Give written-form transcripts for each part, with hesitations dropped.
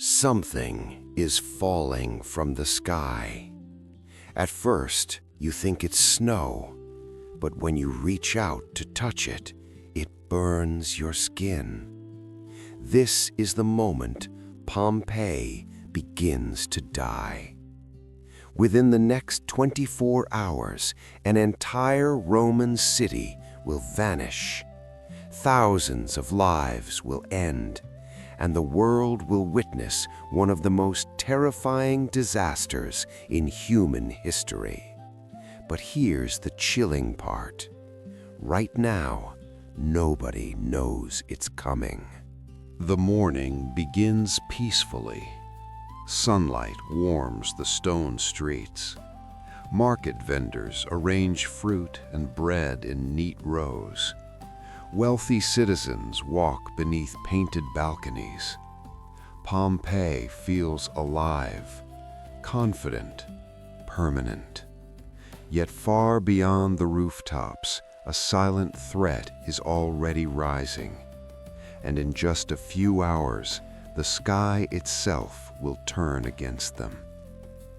Something is falling from the sky. At first, you think it's snow, but when you reach out to touch it, it burns your skin. This is the moment Pompeii begins to die. Within the next 24 hours, an entire Roman city will vanish. Thousands of lives will end, and the world will witness one of the most terrifying disasters in human history. But here's the chilling part. Right now, nobody knows it's coming. The morning begins peacefully. Sunlight warms the stone streets. Market vendors arrange fruit and bread in neat rows. Wealthy citizens walk beneath painted balconies. Pompeii feels alive, confident, permanent. Yet far beyond the rooftops, a silent threat is already rising. And in just a few hours, the sky itself will turn against them.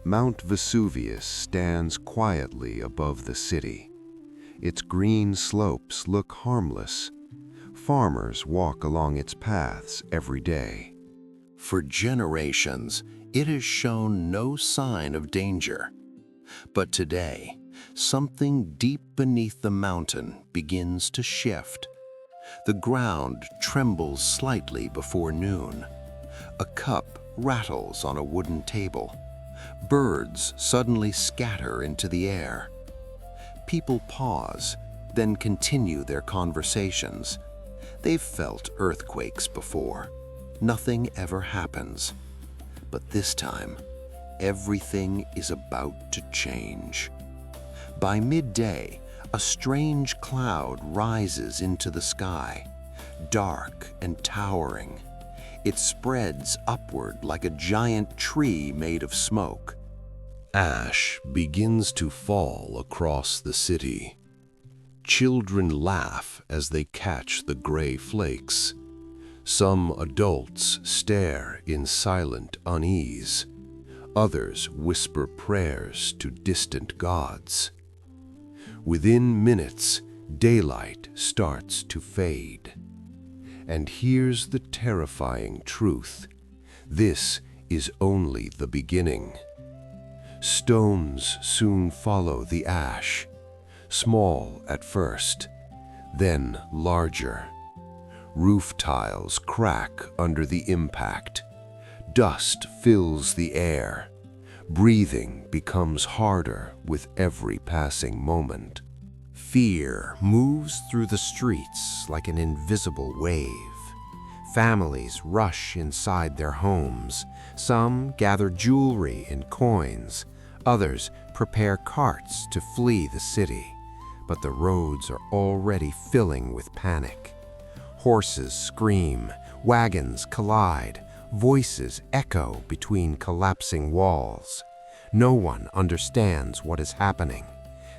Mount Vesuvius stands quietly above the city. Its green slopes look harmless. Farmers walk along its paths every day. For generations, it has shown no sign of danger. But today, something deep beneath the mountain begins to shift. The ground trembles slightly before noon. A cup rattles on a wooden table. Birds suddenly scatter into the air. People pause, then continue their conversations. They've felt earthquakes before. Nothing ever happens. But this time, everything is about to change. By midday, a strange cloud rises into the sky, dark and towering. It spreads upward like a giant tree made of smoke. Ash begins to fall across the city. Children laugh as they catch the gray flakes. Some adults stare in silent unease. Others whisper prayers to distant gods. Within minutes, daylight starts to fade. And here's the terrifying truth. This is only the beginning. Stones soon follow the ash, small at first, then larger. Roof tiles crack under the impact. Dust fills the air. Breathing becomes harder with every passing moment. Fear moves through the streets like an invisible wave. Families rush inside their homes. Some gather jewelry and coins. Others prepare carts to flee the city. But the roads are already filling with panic. Horses scream, wagons collide, voices echo between collapsing walls. No one understands what is happening.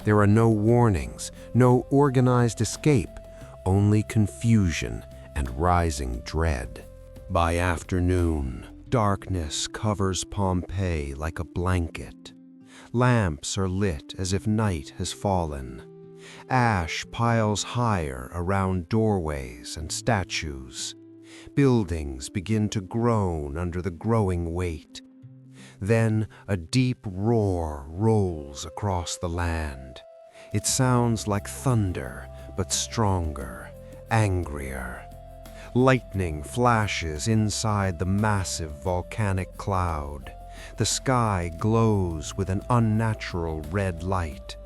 There are no warnings, no organized escape, only confusion and rising dread. By afternoon, darkness covers Pompeii like a blanket. Lamps are lit as if night has fallen. Ash piles higher around doorways and statues. Buildings begin to groan under the growing weight. Then a deep roar rolls across the land. It sounds like thunder, but stronger, angrier. Lightning flashes inside the massive volcanic cloud. The sky glows with an unnatural red light.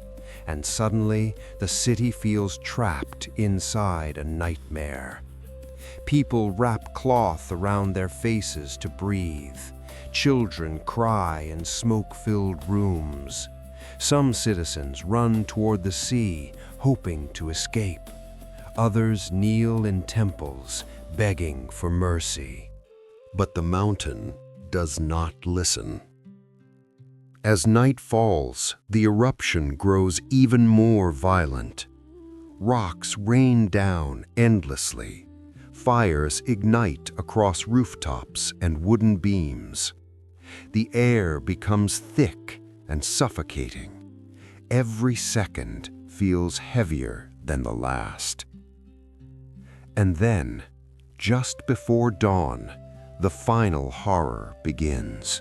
And suddenly, the city feels trapped inside a nightmare. People wrap cloth around their faces to breathe. Children cry in smoke-filled rooms. Some citizens run toward the sea, hoping to escape. Others kneel in temples, begging for mercy. But the mountain does not listen. As night falls, the eruption grows even more violent. Rocks rain down endlessly. Fires ignite across rooftops and wooden beams. The air becomes thick and suffocating. Every second feels heavier than the last. And then, just before dawn, the final horror begins.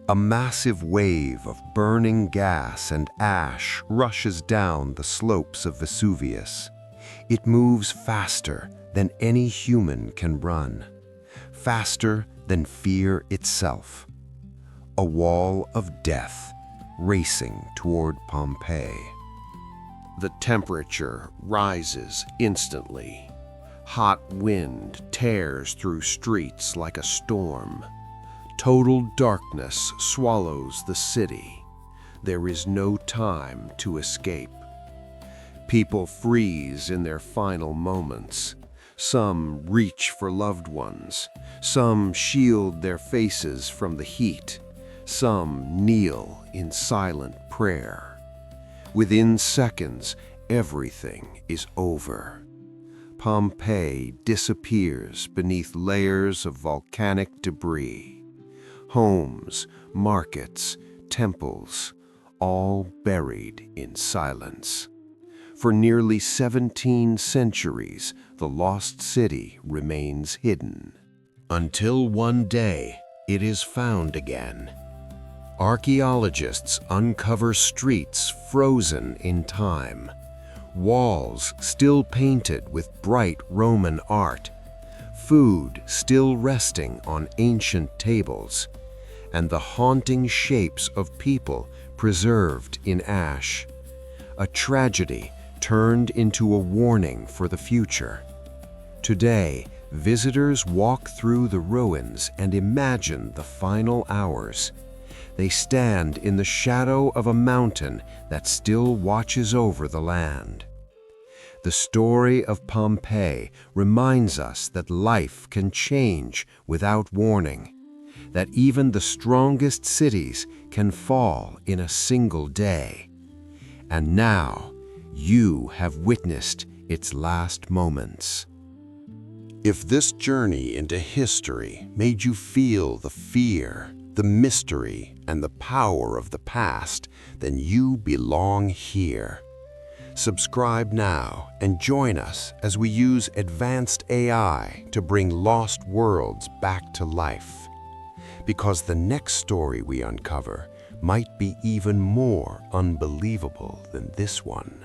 A massive wave of burning gas and ash rushes down the slopes of Vesuvius. It moves faster than any human can run, faster than fear itself. A wall of death racing toward Pompeii. The temperature rises instantly. Hot wind tears through streets like a storm. Total darkness swallows the city. There is no time to escape. People freeze in their final moments. Some reach for loved ones. Some shield their faces from the heat. Some kneel in silent prayer. Within seconds, everything is over. Pompeii disappears beneath layers of volcanic debris. Homes, markets, temples, all buried in silence. For nearly 17 centuries, the lost city remains hidden. Until one day, it is found again. Archaeologists uncover streets frozen in time, walls still painted with bright Roman art, food still resting on ancient tables, and the haunting shapes of people preserved in ash. A tragedy turned into a warning for the future. Today, visitors walk through the ruins and imagine the final hours. They stand in the shadow of a mountain that still watches over the land. The story of Pompeii reminds us that life can change without warning, that even the strongest cities can fall in a single day. And now, you have witnessed its last moments. If this journey into history made you feel the fear, the mystery, and the power of the past, then you belong here. Subscribe now and join us as we use advanced AI to bring lost worlds back to life. Because the next story we uncover might be even more unbelievable than this one.